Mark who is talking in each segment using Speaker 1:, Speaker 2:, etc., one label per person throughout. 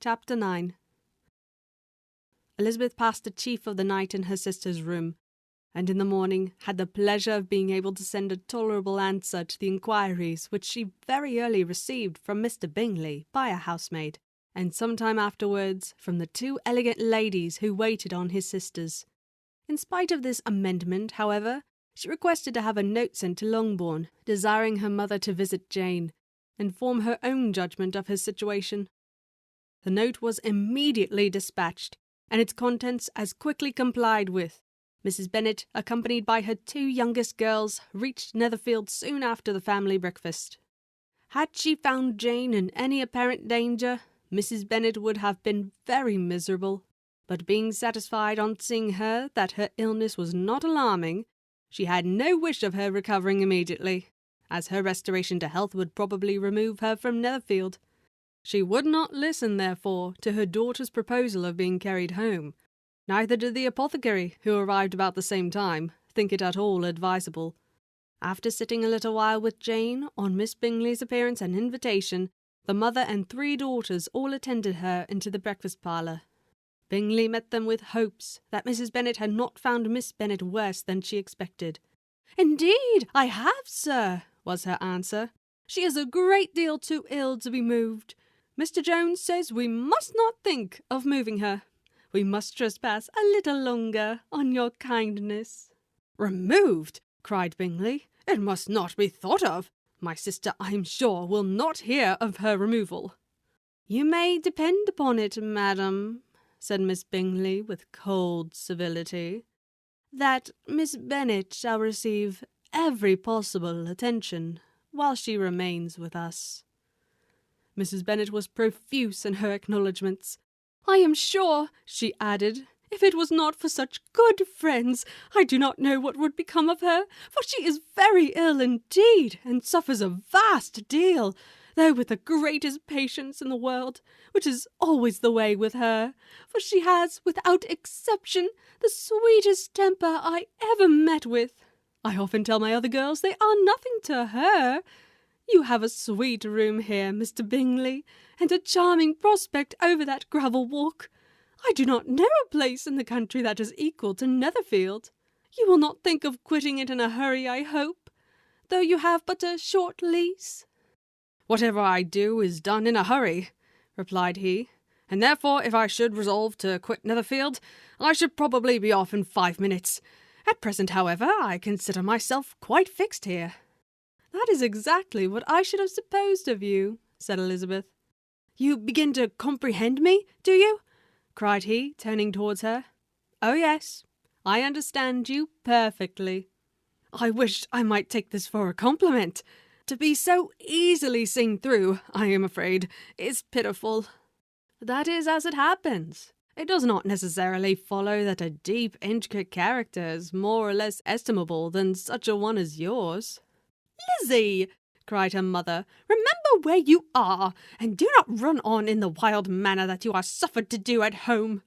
Speaker 1: Chapter 9. Elizabeth passed the chief of the night in her sister's room, and in the morning had the pleasure of being able to send a tolerable answer to the inquiries which she very early received from Mr. Bingley by a housemaid, and some time afterwards from the 2 elegant ladies who waited on his sisters. In spite of this amendment, however, she requested to have a note sent to Longbourn, desiring her mother to visit Jane, and form her own judgment of his situation. The note was immediately dispatched, and its contents as quickly complied with. Mrs. Bennet, accompanied by her 2 youngest girls, reached Netherfield soon after the family breakfast. Had she found Jane in any apparent danger, Mrs. Bennet would have been very miserable, but being satisfied on seeing her that her illness was not alarming, she had no wish of her recovering immediately, as her restoration to health would probably remove her from Netherfield. She would not listen, therefore, to her daughter's proposal of being carried home. Neither did the apothecary, who arrived about the same time, think it at all advisable. After sitting a little while with Jane, on Miss Bingley's appearance and invitation, the mother and 3 daughters all attended her into the breakfast parlour. Bingley met them with hopes that Mrs. Bennet had not found Miss Bennet worse than she expected. "Indeed, I have, sir," was her answer. "She is a great deal too ill to be moved. Mr. Jones says we must not think of moving her. We must trespass a little longer on your kindness." "Removed!" cried Bingley. "It must not be thought of. My sister, I am sure, will not hear of her removal." "You may depend upon it, madam," said Miss Bingley with cold civility, "that Miss Bennet shall receive every possible attention while she remains with us." Mrs. Bennet was profuse in her acknowledgments. "I am sure," she added, "if it was not for such good friends, I do not know what would become of her, for she is very ill indeed, and suffers a vast deal, though with the greatest patience in the world, which is always the way with her, for she has, without exception, the sweetest temper I ever met with. I often tell my other girls they are nothing to her. You have a sweet room here, Mr. Bingley, and a charming prospect over that gravel walk. I do not know a place in the country that is equal to Netherfield. You will not think of quitting it in a hurry, I hope, though you have but a short lease." "Whatever I do is done in a hurry," replied he, "and therefore if I should resolve to quit Netherfield, I should probably be off in 5 minutes. At present, however, I consider myself quite fixed here." "That is exactly what I should have supposed of you," said Elizabeth. "You begin to comprehend me, do you?" cried he, turning towards her. "Oh, yes, I understand you perfectly." "I wished I might take this for a compliment. To be so easily seen through, I am afraid, is pitiful." "That is as it happens. It does not necessarily follow that a deep, intricate character is more or less estimable than such a one as yours." "Lizzie," cried her mother, "remember where you are, and do not run on in the wild manner that you are suffered to do at home."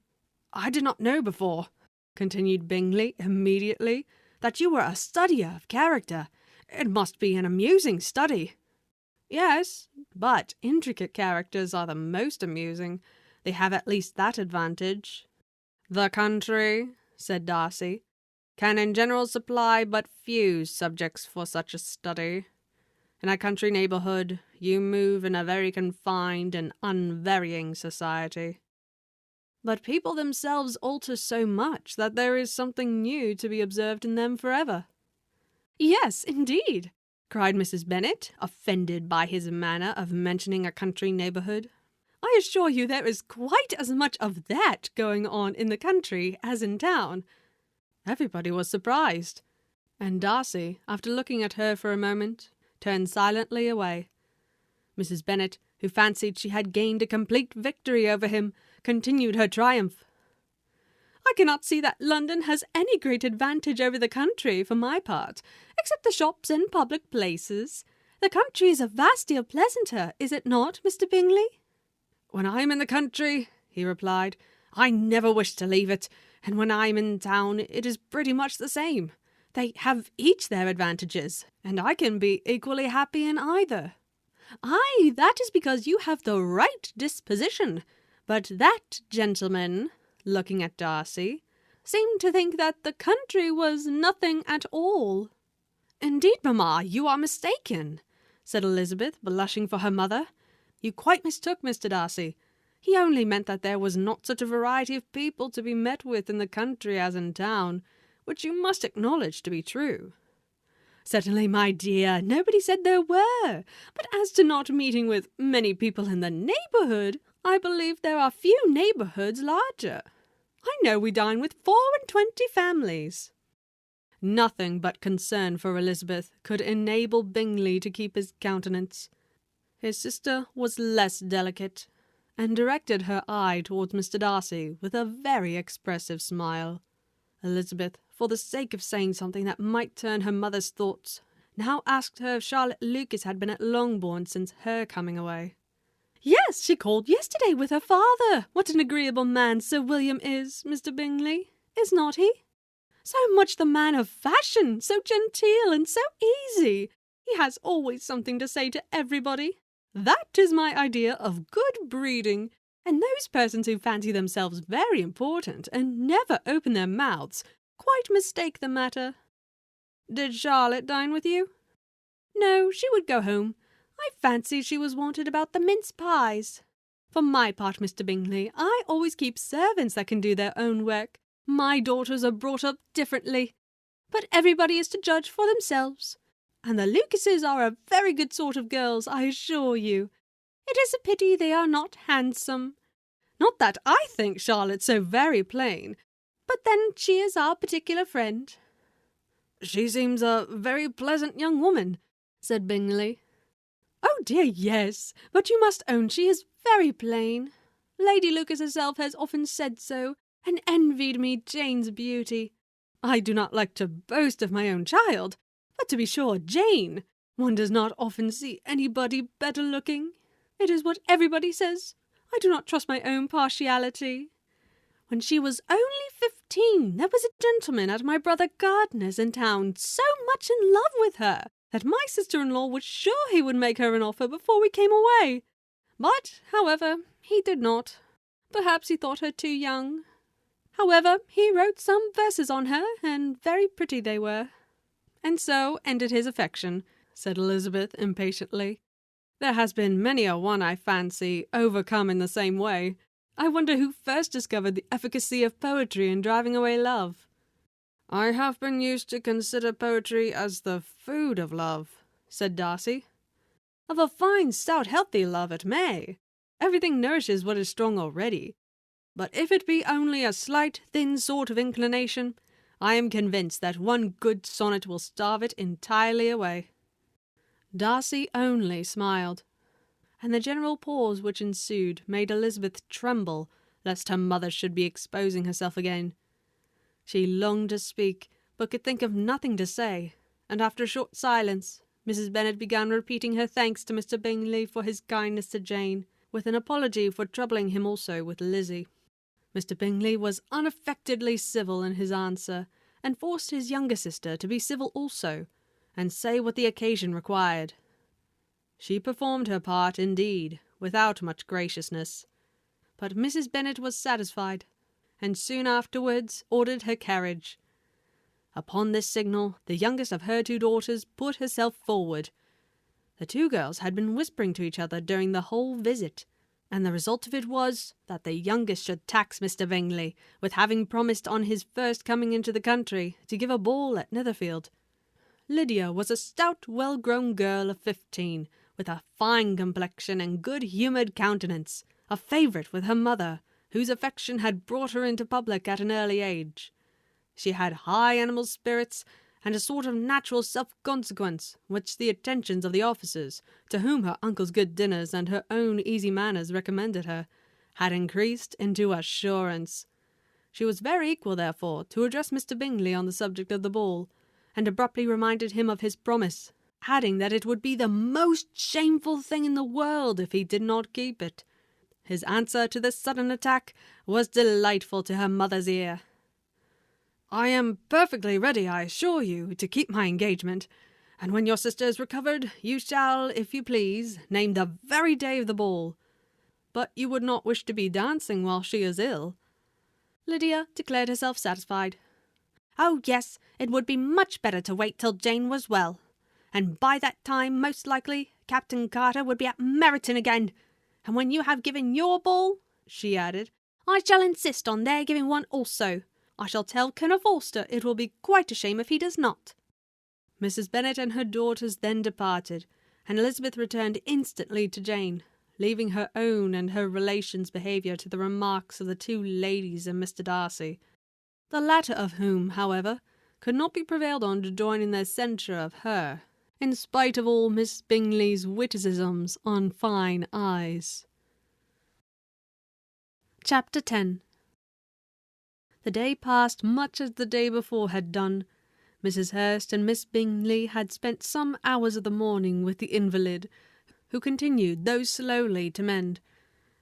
Speaker 1: "I did not know before," continued Bingley immediately, "that you were a studier of character. It must be an amusing study." "Yes, but intricate characters are the most amusing. They have at least that advantage." "The country," said Darcy, "can in general supply but few subjects for such a study. In a country neighbourhood, you move in a very confined and unvarying society." "But people themselves alter so much that there is something new to be observed in them forever." "Yes, indeed," cried Mrs. Bennet, offended by his manner of mentioning a country neighbourhood. "I assure you there is quite as much of that going on in the country as in town." Everybody was surprised, and Darcy, after looking at her for a moment, turned silently away. Mrs. Bennet, who fancied she had gained a complete victory over him, continued her triumph. "I cannot see that London has any great advantage over the country, for my part, except the shops and public places. The country is a vast deal pleasanter, is it not, Mr. Bingley?" "When I am in the country," he replied, "I never wish to leave it, and when I am in town it is pretty much the same. They have each their advantages, and I can be equally happy in either." "Aye, that is because you have the right disposition. But that gentleman, looking at Darcy, seemed to think that the country was nothing at all. "Indeed, mamma, you are mistaken," said Elizabeth, blushing for her mother. "You quite mistook Mr. Darcy. He only meant that there was not such a variety of people to be met with in the country as in town, which you must acknowledge to be true." "Certainly, my dear, nobody said there were. But as to not meeting with many people in the neighbourhood, I believe there are few neighbourhoods larger. I know we dine with 24 families." Nothing but concern for Elizabeth could enable Bingley to keep his countenance. His sister was less delicate, and directed her eye towards Mr. Darcy with a very expressive smile. Elizabeth, for the sake of saying something that might turn her mother's thoughts, now asked her if Charlotte Lucas had been at Longbourn since her coming away. "Yes, she called yesterday with her father. What an agreeable man Sir William is, Mr. Bingley, is not he? So much the man of fashion, so genteel and so easy. He has always something to say to everybody. That is my idea of good breeding, and those persons who fancy themselves very important and never open their mouths quite mistake the matter. Did Charlotte dine with you?" "No, she would go home. I fancied she was wanted about the mince pies. For my part, Mr. Bingley, I always keep servants that can do their own work. My daughters are brought up differently. But everybody is to judge for themselves. And the Lucases are a very good sort of girls, I assure you. It is a pity they are not handsome. Not that I think Charlotte so very plain, but then she is our particular friend." "She seems a very pleasant young woman," said Bingley. "Oh dear, yes, but you must own she is very plain. Lady Lucas herself has often said so, and envied me Jane's beauty. I do not like to boast of my own child, but to be sure, Jane, one does not often see anybody better looking. It is what everybody says. I do not trust my own partiality. When she was only 15, there was a gentleman at my brother Gardiner's in town so much in love with her that my sister-in-law was sure he would make her an offer before we came away. But, however, he did not. Perhaps he thought her too young. However, he wrote some verses on her, and very pretty they were." "And so ended his affection," said Elizabeth impatiently. "There has been many a one, I fancy, overcome in the same way. I wonder who first discovered the efficacy of poetry in driving away love." "I have been used to consider poetry as the food of love," said Darcy. "Of a fine, stout, healthy love it may. Everything nourishes what is strong already. But if it be only a slight, thin sort of inclination, I am convinced that one good sonnet will starve it entirely away." Darcy only smiled, and the general pause which ensued made Elizabeth tremble lest her mother should be exposing herself again. She longed to speak, but could think of nothing to say, and after a short silence, Mrs. Bennet began repeating her thanks to Mr. Bingley for his kindness to Jane, with an apology for troubling him also with Lizzie. Mr. Bingley was unaffectedly civil in his answer, and forced his younger sister to be civil also, and say what the occasion required. She performed her part, indeed, without much graciousness, but Mrs. Bennet was satisfied, and soon afterwards ordered her carriage. Upon this signal, the youngest of her two daughters put herself forward. The two girls had been whispering to each other during the whole visit, and the result of it was that the youngest should tax Mr. Bingley with having promised on his first coming into the country to give a ball at Netherfield. Lydia was a stout, well-grown girl of 15, with a fine complexion and good-humoured countenance, a favourite with her mother, whose affection had brought her into public at an early age. She had high animal spirits, and a sort of natural self-consequence, which the attentions of the officers, to whom her uncle's good dinners and her own easy manners recommended her, had increased into assurance. She was very equal, therefore, to address Mr. Bingley on the subject of the ball, and abruptly reminded him of his promise, adding that it would be the most shameful thing in the world if he did not keep it. His answer to this sudden attack was delightful to her mother's ear. "I am perfectly ready, I assure you, to keep my engagement, and when your sister is recovered, you shall, if you please, name the very day of the ball. but you would not wish to be dancing while she is ill." Lydia declared herself satisfied. "Oh, yes, it would be much better to wait till Jane was well. And by that time, most likely, Captain Carter would be at Meryton again. And when you have given your ball," she added, "I shall insist on their giving one also. I shall tell Colonel Forster it will be quite a shame if he does not." Mrs. Bennet and her daughters then departed, and Elizabeth returned instantly to Jane, leaving her own and her relations' behaviour to the remarks of the two ladies and Mr. Darcy, the latter of whom, however, could not be prevailed on to join in their censure of her, in spite of all Miss Bingley's witticisms on fine eyes. Chapter 10. The day passed much as the day before had done. Mrs. Hurst and Miss Bingley had spent some hours of the morning with the invalid, who continued, though slowly, to mend,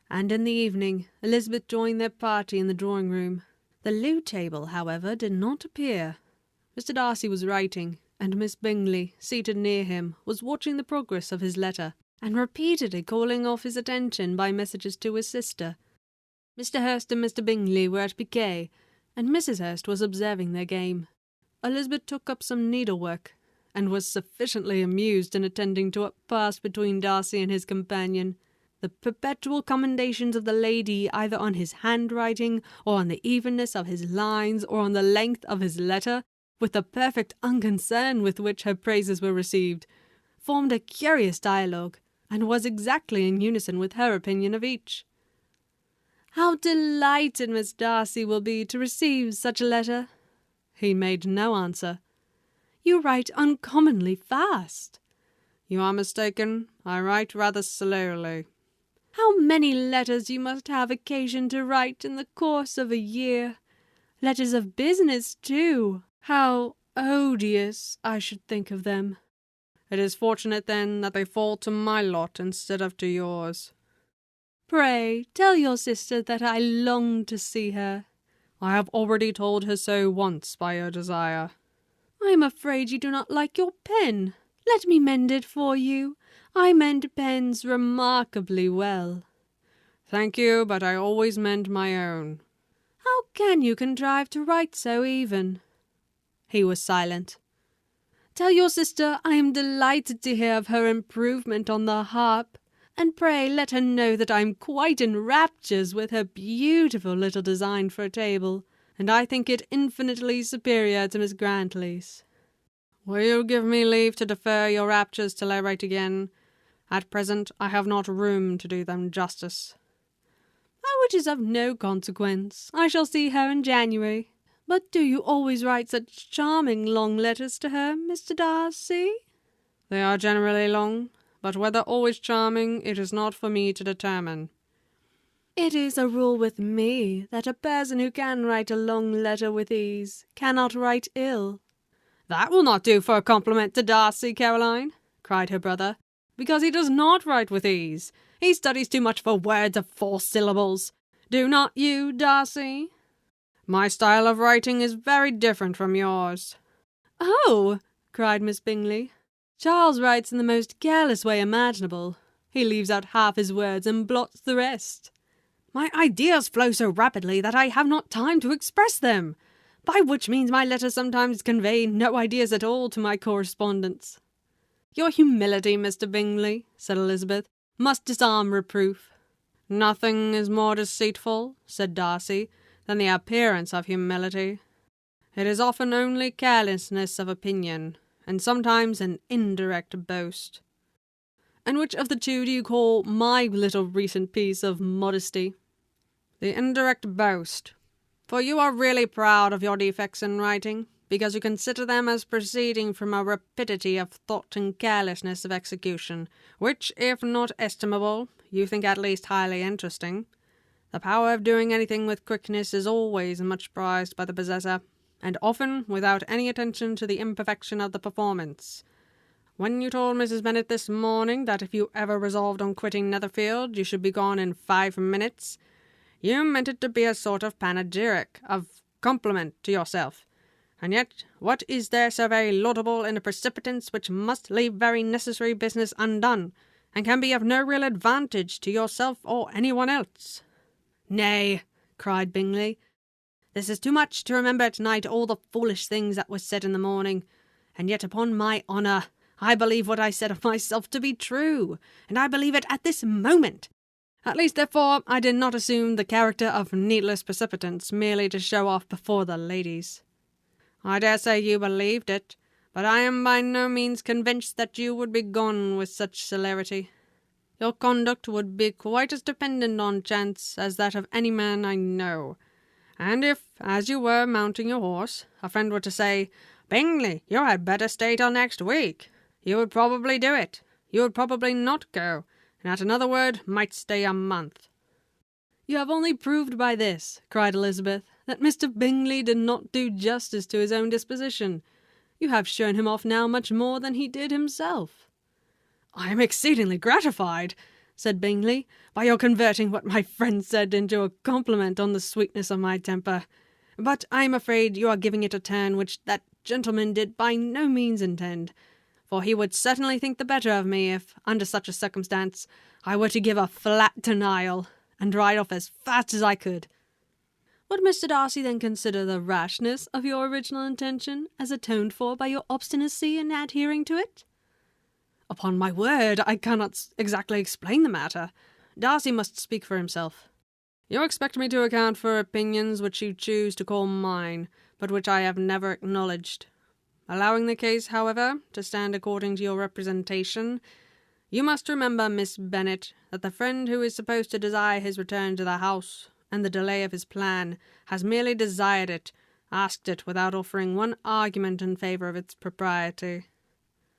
Speaker 1: and in the evening Elizabeth joined their party in the drawing-room. The loo table, however, did not appear. Mr. Darcy was writing, and Miss Bingley, seated near him, was watching the progress of his letter, and repeatedly calling off his attention by messages to his sister. Mr. Hurst and Mr. Bingley were at piquet, and Mrs. Hurst was observing their game. Elizabeth took up some needlework, and was sufficiently amused in attending to what passed between Darcy and his companion. The perpetual commendations of the lady either on his handwriting, or on the evenness of his lines, or on the length of his letter, with the perfect unconcern with which her praises were received, formed a curious dialogue, and was exactly in unison with her opinion of each. "How delighted Miss Darcy will be to receive such a letter!" He made no answer. "You write uncommonly fast." "You are mistaken. I write rather slowly." "How many letters you must have occasion to write in the course of a year! Letters of business, too! How odious I should think of them." "It is fortunate, then, that they fall to my lot instead of to yours." "Pray tell your sister that I long to see her."
Speaker 2: "I have already told her so once by your desire."
Speaker 1: "I am afraid you do not like your pen. Let me mend it for you. I mend pens remarkably well."
Speaker 2: "Thank you, but I always mend my own."
Speaker 1: "How can you contrive to write so even?" He was silent. "Tell your sister I am delighted to hear of her improvement on the harp, and pray let her know that I am quite in raptures with her beautiful little design for a table, and I think it infinitely superior to Miss Grantley's."
Speaker 2: "Will you give me leave to defer your raptures till I write again? At present I have not room to do them justice."
Speaker 1: "Oh, it is of no consequence. I shall see her in January. But do you always write such charming long letters to her, Mr. Darcy?"
Speaker 2: "They are generally long, but whether always charming it is not for me to determine."
Speaker 1: "It is a rule with me that a person who can write a long letter with ease cannot write ill."
Speaker 2: "That will not do for a compliment to Darcy, Caroline," cried her brother, "because he does not write with ease. He studies too much for words of 4 syllables. Do not you, Darcy?" "My style of writing is very different from yours."
Speaker 1: "Oh!" cried Miss Bingley. "Charles writes in the most careless way imaginable. He leaves out half his words and blots the rest."
Speaker 2: "My ideas flow so rapidly that I have not time to express them, by which means my letters sometimes convey no ideas at all to my correspondents."
Speaker 1: "Your humility, Mr. Bingley," said Elizabeth, "must disarm reproof."
Speaker 2: "Nothing is more deceitful," said Darcy, "than the appearance of humility. It is often only carelessness of opinion, and sometimes an indirect boast."
Speaker 1: "And which of the two do you call my little recent piece of modesty?"
Speaker 2: "The indirect boast. For you are really proud of your defects in writing, because you consider them as proceeding from a rapidity of thought and carelessness of execution, which, if not estimable, you think at least highly interesting. The power of doing anything with quickness is always much prized by the possessor, and often without any attention to the imperfection of the performance. When you told Mrs. Bennet this morning that if you ever resolved on quitting Netherfield you should be gone in 5 minutes, you meant it to be a sort of panegyric, of compliment to yourself. And yet what is there so very laudable in a precipitance which must leave very necessary business undone, and can be of no real advantage to yourself or anyone else."
Speaker 1: "Nay," cried Bingley,
Speaker 2: "this is too much to remember tonight all the foolish things that were said in the morning, and yet upon my honour I believe what I said of myself to be true, and I believe it at this moment. At least, therefore, I did not assume the character of needless precipitance merely to show off before the ladies. I dare say you believed it, but I am by no means convinced that you would be gone with such celerity. Your conduct would be quite as dependent on chance as that of any man I know, and if, as you were mounting your horse, a friend were to say, 'Bingley, you had better stay till next week,' you would probably do it. You would probably not go, and at another word might stay a month."
Speaker 1: "You have only proved by this," cried Elizabeth, "that Mr. Bingley did not do justice to his own disposition. You have shown him off now much more than he did himself."
Speaker 2: "I am exceedingly gratified," said Bingley, "by your converting what my friend said into a compliment on the sweetness of my temper. But I am afraid you are giving it a turn which that gentleman did by no means intend, for he would certainly think the better of me if, under such a circumstance, I were to give a flat denial, and ride off as fast as I could."
Speaker 1: "Would Mr. Darcy then consider the rashness of your original intention as atoned for by your obstinacy in adhering to it?"
Speaker 2: "Upon my word, I cannot exactly explain the matter. Darcy must speak for himself. You expect me to account for opinions which you choose to call mine, but which I have never acknowledged. Allowing the case, however, to stand according to your representation, you must remember, Miss Bennet, that the friend who is supposed to desire his return to the house, and the delay of his plan, has merely desired it, asked it without offering one argument in favour of its propriety."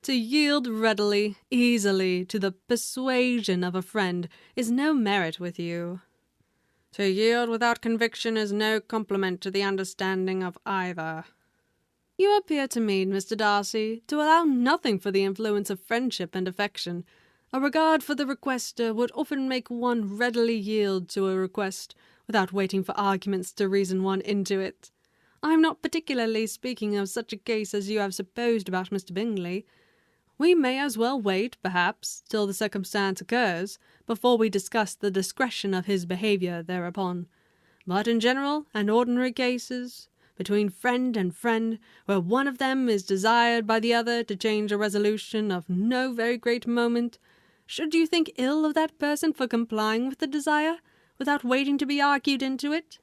Speaker 1: "To yield readily, easily, to the persuasion of a friend is no merit with you."
Speaker 2: "To yield without conviction is no compliment to the understanding of either."
Speaker 1: "You appear to me, Mr. Darcy, to allow nothing for the influence of friendship and affection. A regard for the requester would often make one readily yield to a request, without waiting for arguments to reason one into it. I am not particularly speaking of such a case as you have supposed about Mr. Bingley. We may as well wait, perhaps, till the circumstance occurs, before we discuss the discretion of his behaviour thereupon. But in general and ordinary cases, between friend and friend, where one of them is desired by the other to change a resolution of no very great moment, should you think ill of that person for complying with the desire, without waiting to be argued into it?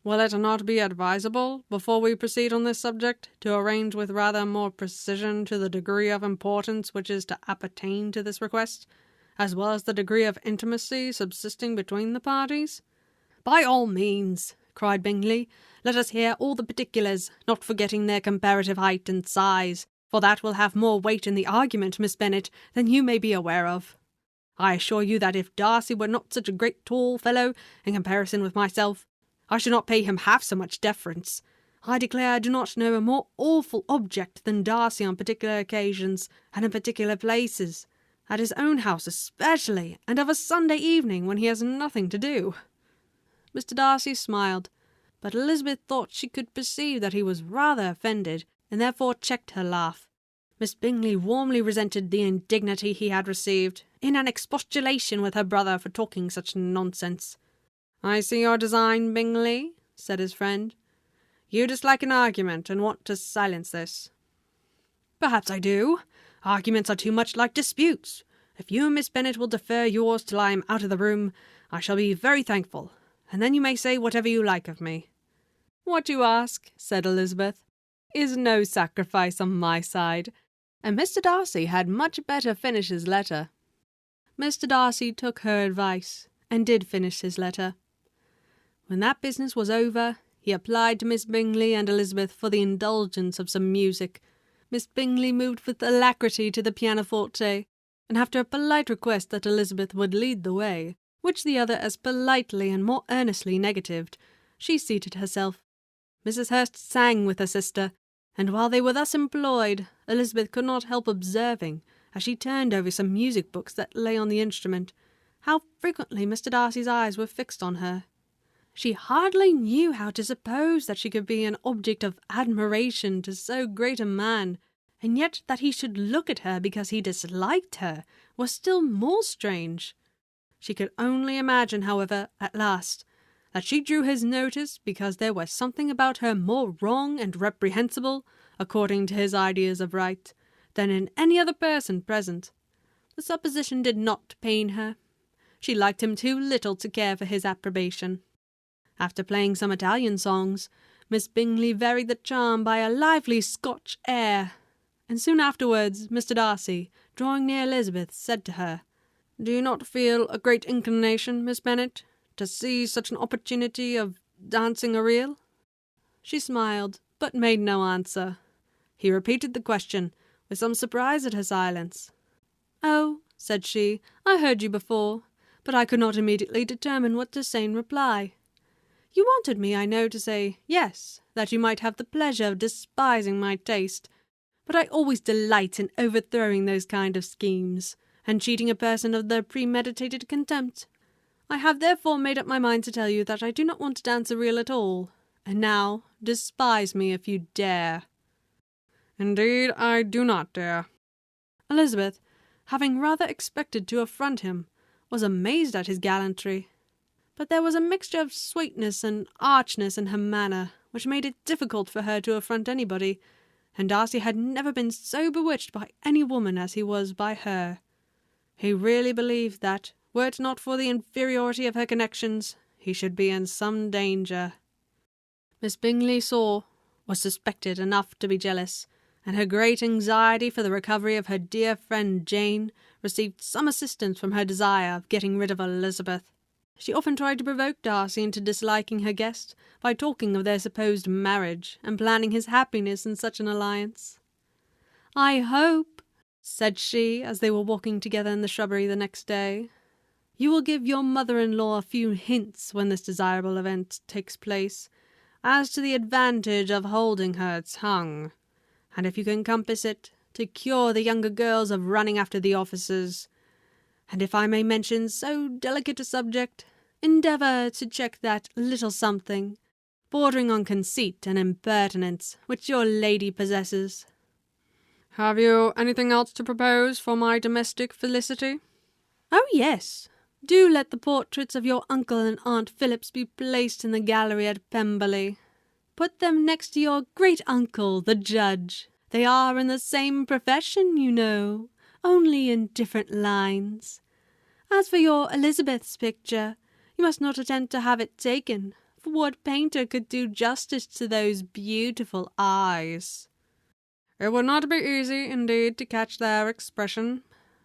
Speaker 2: Will it not be advisable, before we proceed on this subject, to arrange with rather more precision to the degree of importance which is to appertain to this request, as well as the degree of intimacy subsisting between the parties?"
Speaker 1: "By all means," cried Bingley. "Let us hear all the particulars, not forgetting their comparative height and size, for that will have more weight in the argument, Miss Bennet, than you may be aware of. I assure you that if Darcy were not such a great tall fellow, in comparison with myself, I should not pay him half so much deference. I declare I do not know a more awful object than Darcy on particular occasions, and in particular places, at his own house especially, and of a Sunday evening when he has nothing to do." Mr. Darcy smiled, but Elizabeth thought she could perceive that he was rather offended, and therefore checked her laugh. Miss Bingley warmly resented the indignity he had received, in an expostulation with her brother for talking such nonsense.
Speaker 2: "I see your design, Bingley," said his friend. "You dislike an argument, and want to silence this."
Speaker 1: "Perhaps I do. Arguments are too much like disputes. If you and Miss Bennet will defer yours till I am out of the room, I shall be very thankful, and then you may say whatever you like of me." "What you ask," said Elizabeth, "is no sacrifice on my side," and Mr. Darcy had much better finish his letter. Mr. Darcy took her advice, and did finish his letter. When that business was over, he applied to Miss Bingley and Elizabeth for the indulgence of some music. Miss Bingley moved with alacrity to the pianoforte, and after a polite request that Elizabeth would lead the way, which the other as politely and more earnestly negatived, she seated herself. Mrs. Hurst sang with her sister, and while they were thus employed, Elizabeth could not help observing, as she turned over some music books that lay on the instrument, how frequently Mr. Darcy's eyes were fixed on her. She hardly knew how to suppose that she could be an object of admiration to so great a man, and yet that he should look at her because he disliked her
Speaker 2: was still more strange. She could only imagine, however, at last, that she drew his notice because there was something about her more wrong and reprehensible, according to his ideas of right, than in any other person present. The supposition did not pain her. She liked him too little to care for his approbation. After playing some Italian songs, Miss Bingley varied the charm by a lively Scotch air, and soon afterwards Mr. Darcy, drawing near Elizabeth, said to her, "Do you not feel a great inclination, Miss Bennet, to see such an opportunity of dancing a reel?" She smiled, but made no answer. He repeated the question, with some surprise at her silence. "Oh," said she, "I heard you before, but I could not immediately determine what to say in reply. You wanted me, I know, to say yes, that you might have the pleasure of despising my taste, but I always delight in overthrowing those kind of schemes, and cheating a person of their premeditated contempt. I have therefore made up my mind to tell you that I do not want to dance a reel at all, and now despise me if you dare."
Speaker 3: "Indeed, I do not dare."
Speaker 2: Elizabeth, having rather expected to affront him, was amazed at his gallantry. But there was a mixture of sweetness and archness in her manner, which made it difficult for her to affront anybody, and Darcy had never been so bewitched by any woman as he was by her. He really believed that, were it not for the inferiority of her connections, he should be in some danger. Miss Bingley saw, was suspected enough to be jealous, and her great anxiety for the recovery of her dear friend Jane received some assistance from her desire of getting rid of Elizabeth. She often tried to provoke Darcy into disliking her guest by talking of their supposed marriage and planning his happiness in such an alliance. "I hope," said she, as they were walking together in the shrubbery the next day, "you will give your mother-in-law a few hints when this desirable event takes place, as to the advantage of holding her tongue, and if you can compass it, to cure the younger girls of running after the officers. And if I may mention so delicate a subject, endeavour to check that little something, bordering on conceit and impertinence, which your lady possesses."
Speaker 3: "Have you anything else to propose for my domestic felicity?"
Speaker 2: "Oh, yes. Do let the portraits of your uncle and Aunt Phillips be placed in the gallery at Pemberley. Put them next to your great-uncle, the judge. They are in the same profession, you know, only in different lines. As for your Elizabeth's picture, you must not attempt to have it taken, for what painter could do justice to those beautiful eyes?"
Speaker 3: "It would not be easy, indeed, to catch their expression,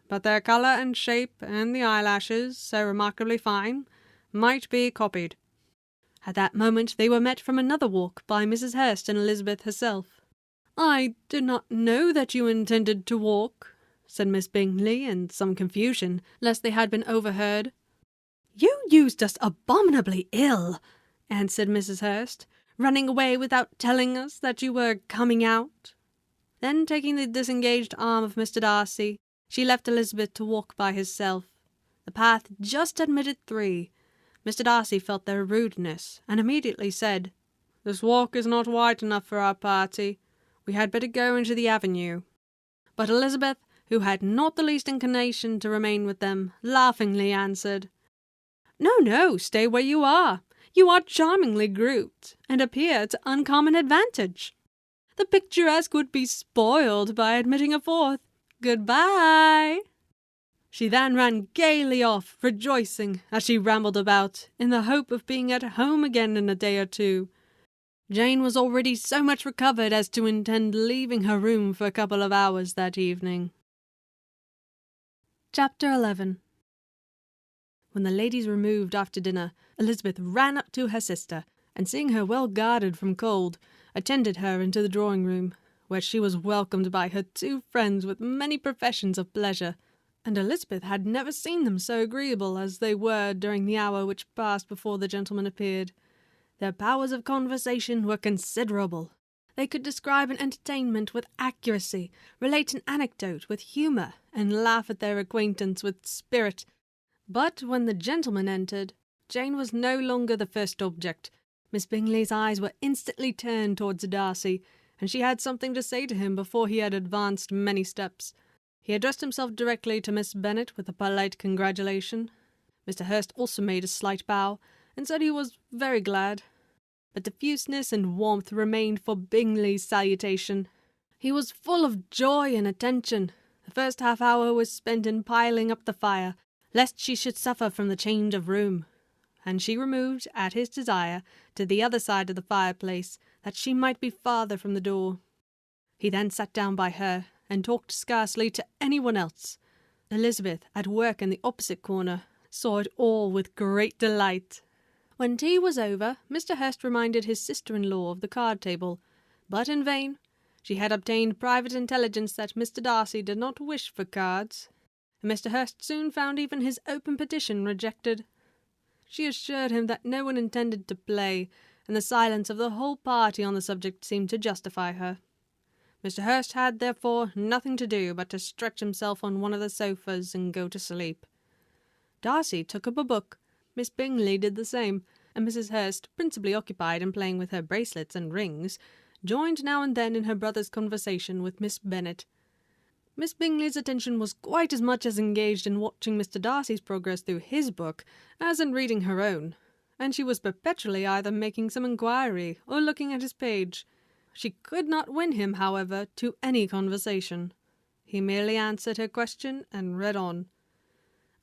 Speaker 3: but their colour and shape, and the eyelashes, so remarkably fine, might be copied."
Speaker 2: At that moment they were met from another walk by Mrs. Hurst and Elizabeth herself. "I did not know that you intended to walk," said Miss Bingley, in some confusion, lest they had been overheard. "You used us abominably ill," answered Mrs. Hurst, "running away without telling us that you were coming out." Then, taking the disengaged arm of Mr. Darcy, she left Elizabeth to walk by herself. The path just admitted three. Mr. Darcy felt their rudeness, and immediately said,
Speaker 3: "This walk is not wide enough for our party. We had better go into the avenue."
Speaker 2: But Elizabeth, who had not the least inclination to remain with them, laughingly answered, "No, no, stay where you are. You are charmingly grouped, and appear to uncommon advantage. The picturesque would be spoiled by admitting a fourth. Good-bye." She then ran gaily off, rejoicing, as she rambled about, in the hope of being at home again in a day or two. Jane was already so much recovered as to intend leaving her room for a couple of hours that evening. Chapter 11. When the ladies removed after dinner, Elizabeth ran up to her sister, and seeing her well guarded from cold, attended her into the drawing-room, where she was welcomed by her two friends with many professions of pleasure, and Elizabeth had never seen them so agreeable as they were during the hour which passed before the gentlemen appeared. Their powers of conversation were considerable. They could describe an entertainment with accuracy, relate an anecdote with humour, and laugh at their acquaintance with spirit. But when the gentlemen entered, Jane was no longer the first object. Miss Bingley's eyes were instantly turned towards Darcy, and she had something to say to him before he had advanced many steps.
Speaker 1: He addressed himself directly to Miss Bennet with a polite congratulation. Mr. Hurst also made a slight bow, and said he was very glad. But diffuseness and warmth remained for Bingley's salutation. He was full of joy and attention. The first half-hour was spent in piling up the fire, lest she should suffer from the change of room, and she removed, at his desire, to the other side of the fireplace, that she might be farther from the door. He then sat down by her, and talked scarcely to anyone else. Elizabeth, at work in the opposite corner, saw it all with great delight. When tea was over, Mr. Hurst reminded his sister-in-law of the card-table, but in vain. She had obtained private intelligence that Mr. Darcy did not wish for cards, and Mr. Hurst soon found even his open petition rejected. She assured him that no one intended to play, and the silence of the whole party on the subject seemed to justify her. Mr. Hurst had, therefore, nothing to do but to stretch himself on one of the sofas and go to sleep. Darcy took up a book, Miss Bingley did the same, and Mrs. Hurst, principally occupied in playing with her bracelets and rings, joined now and then in her brother's conversation with Miss Bennet. Miss Bingley's attention was quite as much as engaged in watching Mr. Darcy's progress through his book as in reading her own, and she was perpetually either making some inquiry or looking at his page. She could not win him, however, to any conversation. He merely answered her question and read on.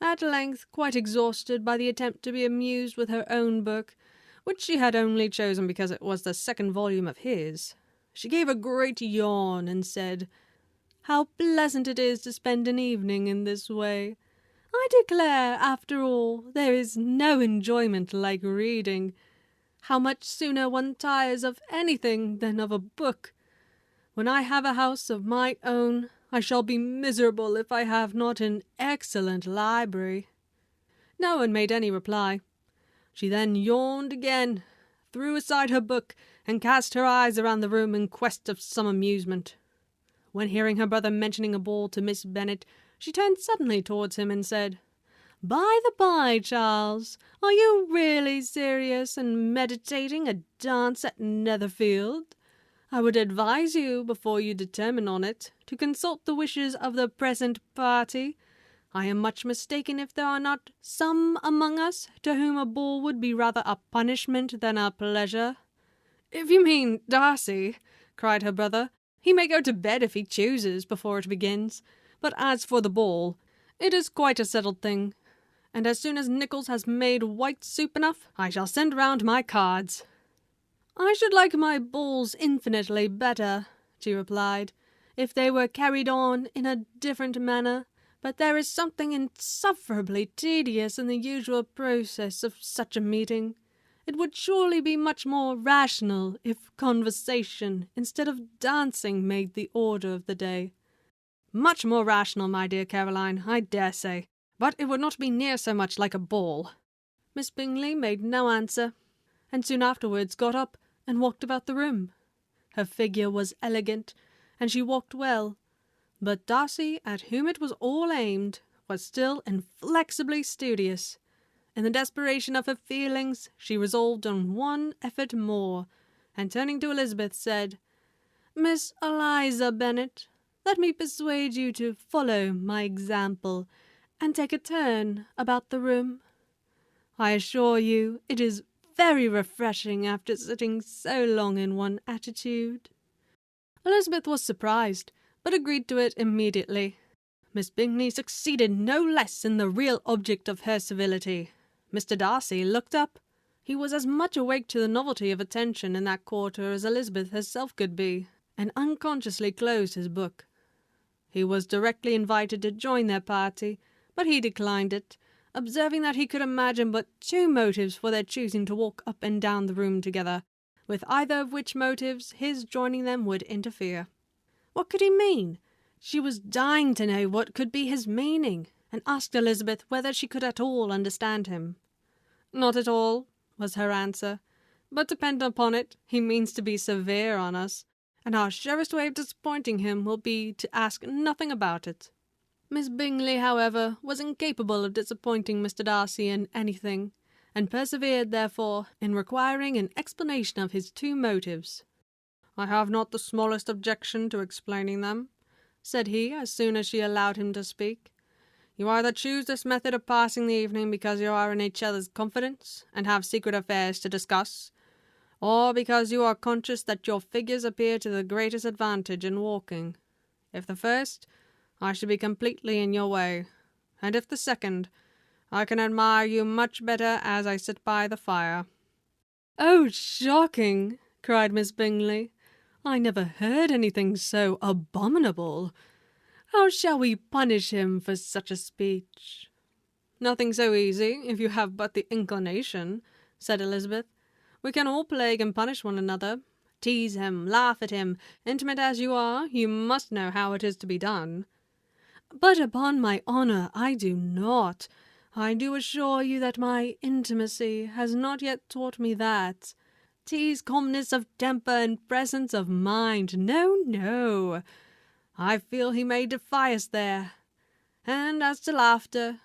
Speaker 1: At length, quite exhausted by the attempt to be amused with her own book, which she had only chosen because it was the second volume of his, she gave a great yawn and said, "How pleasant it is to spend an evening in this way! I declare, after all, there is no enjoyment like reading. How much sooner one tires of anything than of a book! When I have a house of my own, I shall be miserable if I have not an excellent library." No one made any reply. She then yawned again, threw aside her book, and cast her eyes around the room in quest of some amusement. When hearing her brother mentioning a ball to Miss Bennet, she turned suddenly towards him and said, "By the by, Charles, are you really serious in meditating a dance at Netherfield? I would advise you, before you determine on it, to consult the wishes of the present party. I am much mistaken if there are not some among us to whom a ball would be rather a punishment than a pleasure."
Speaker 3: "If you mean Darcy," cried her brother, "he may go to bed if he chooses before it begins. But as for the ball, it is quite a settled thing, and as soon as Nichols has made white soup enough, I shall send round my cards."
Speaker 1: "I should like my balls infinitely better," she replied, "if they were carried on in a different manner, but there is something insufferably tedious in the usual process of such a meeting. It would surely be much more rational if conversation, instead of dancing, made the order of the day."
Speaker 3: "Much more rational, my dear Caroline, I dare say, but it would not be near so much like a ball."
Speaker 1: Miss Bingley made no answer, and soon afterwards got up and walked about the room. Her figure was elegant, and she walked well, but Darcy, at whom it was all aimed, was still inflexibly studious. In the desperation of her feelings, she resolved on one effort more, and turning to Elizabeth, said, "Miss Eliza Bennet, let me persuade you to follow my example, and take a turn about the room. I assure you it is very refreshing after sitting so long in one attitude." Elizabeth was surprised, but agreed to it immediately. Miss Bingley succeeded no less in the real object of her civility. Mr. Darcy looked up. He was as much awake to the novelty of attention in that quarter as Elizabeth herself could be, and unconsciously closed his book. He was directly invited to join their party, but he declined it, observing that he could imagine but two motives for their choosing to walk up and down the room together, with either of which motives his joining them would interfere. What could he mean? She was dying to know what could be his meaning, and asked Elizabeth whether she could at all understand him.
Speaker 3: "Not at all," was her answer, "but depend upon it, he means to be severe on us, and our surest way of disappointing him will be to ask nothing about it."
Speaker 1: Miss Bingley, however, was incapable of disappointing Mr. Darcy in anything, and persevered, therefore, in requiring an explanation of his two motives.
Speaker 3: "I have not the smallest objection to explaining them,"
Speaker 2: said he, as soon as she allowed him to speak. "You either choose this method of passing the evening because you are in each other's confidence and have secret affairs to discuss, or because you are conscious that your figures appear to the greatest advantage in walking. If the first, I should be completely in your way, and if the second, I can admire you much better as I sit by the fire."
Speaker 3: "Oh, shocking!" cried Miss Bingley. "I never heard anything so abominable. How shall we punish him for such a speech?"
Speaker 2: "Nothing so easy, if you have but the inclination," said Elizabeth. "We can all plague and punish one another. Tease him, laugh at him. Intimate as you are, you must know how it is to be done."
Speaker 3: "But upon my honour I do not. I do assure you that my intimacy has not yet taught me that. Tease calmness of temper and presence of mind. No, no. I feel he may defy us there. And as to laughter,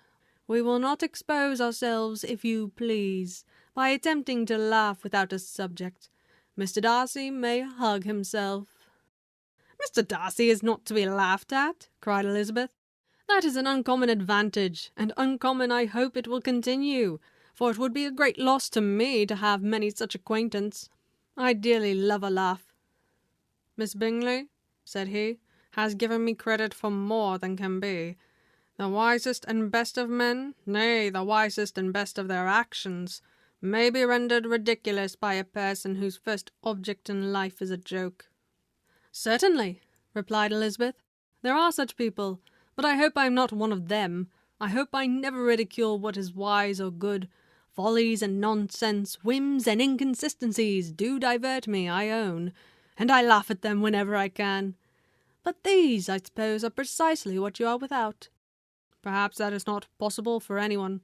Speaker 3: we will not expose ourselves, if you please, by attempting to laugh without a subject. Mr. Darcy may hug himself."
Speaker 2: "Mr. Darcy is not to be laughed at," cried Elizabeth.
Speaker 3: "That is an uncommon advantage, and uncommon I hope it will continue, for it would be a great loss to me to have many such acquaintance. I dearly love a laugh."
Speaker 2: "Miss Bingley," said he, "has given me credit for more than can be. The wisest and best of men, nay, the wisest and best of their actions, may be rendered ridiculous by a person whose first object in life is a joke."
Speaker 3: "Certainly," replied Elizabeth. "There are such people, but I hope I am not one of them. I hope I never ridicule what is wise or good. Follies and nonsense, whims and inconsistencies do divert me, I own, and I laugh at them whenever I can. But these, I suppose, are precisely what you are without."
Speaker 2: "Perhaps that is not possible for anyone,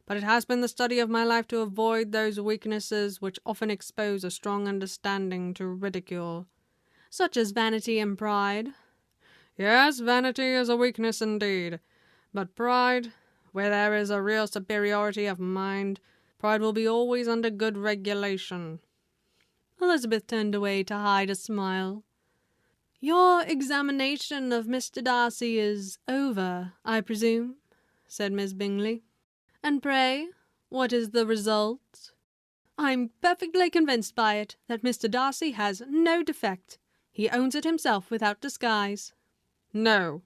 Speaker 2: but it has been the study of my life to avoid those weaknesses which often expose a strong understanding to ridicule."
Speaker 3: "Such as vanity and pride?"
Speaker 2: "Yes, vanity is a weakness indeed, but pride, where there is a real superiority of mind, pride will be always under good regulation."
Speaker 3: Elizabeth turned away to hide a smile. "Your examination of Mr. Darcy is over, I presume?" said Miss Bingley. "And pray, what is the result?" "I'm perfectly convinced by it that Mr. Darcy has no defect. He owns it himself without disguise."
Speaker 2: "No,"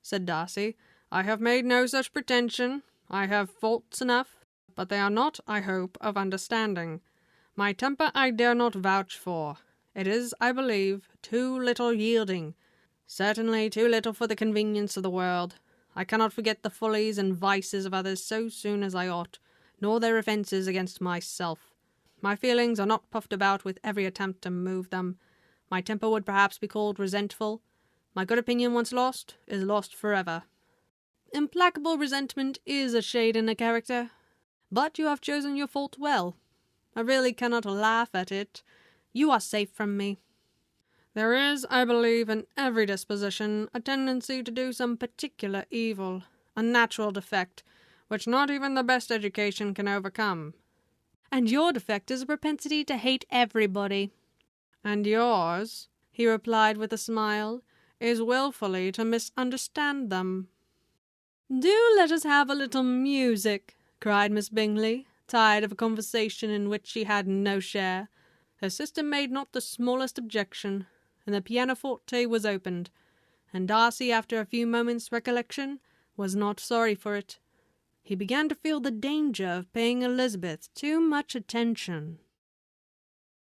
Speaker 2: said Darcy, "I have made no such pretension. I have faults enough, but they are not, I hope, of understanding. My temper I dare not vouch for. It is, I believe, too little yielding, certainly too little for the convenience of the world. I cannot forget the follies and vices of others so soon as I ought, nor their offences against myself. My feelings are not puffed about with every attempt to move them. My temper would perhaps be called resentful. My good opinion once lost is lost forever."
Speaker 3: "Implacable resentment is a shade in a character. But you have chosen your fault well. I really cannot laugh at it. You are safe from me."
Speaker 2: "There is, I believe, in every disposition a tendency to do some particular evil, a natural defect, which not even the best education can overcome."
Speaker 3: "And your defect is a propensity to hate everybody."
Speaker 2: "And yours," he replied with a smile, "is wilfully to misunderstand them."
Speaker 3: "Do let us have a little music," cried Miss Bingley, tired of a conversation in which she had no share.
Speaker 2: Her sister made not the smallest objection, and the pianoforte was opened, and Darcy, after a few moments' recollection, was not sorry for it. He began to feel the danger of paying Elizabeth too much attention.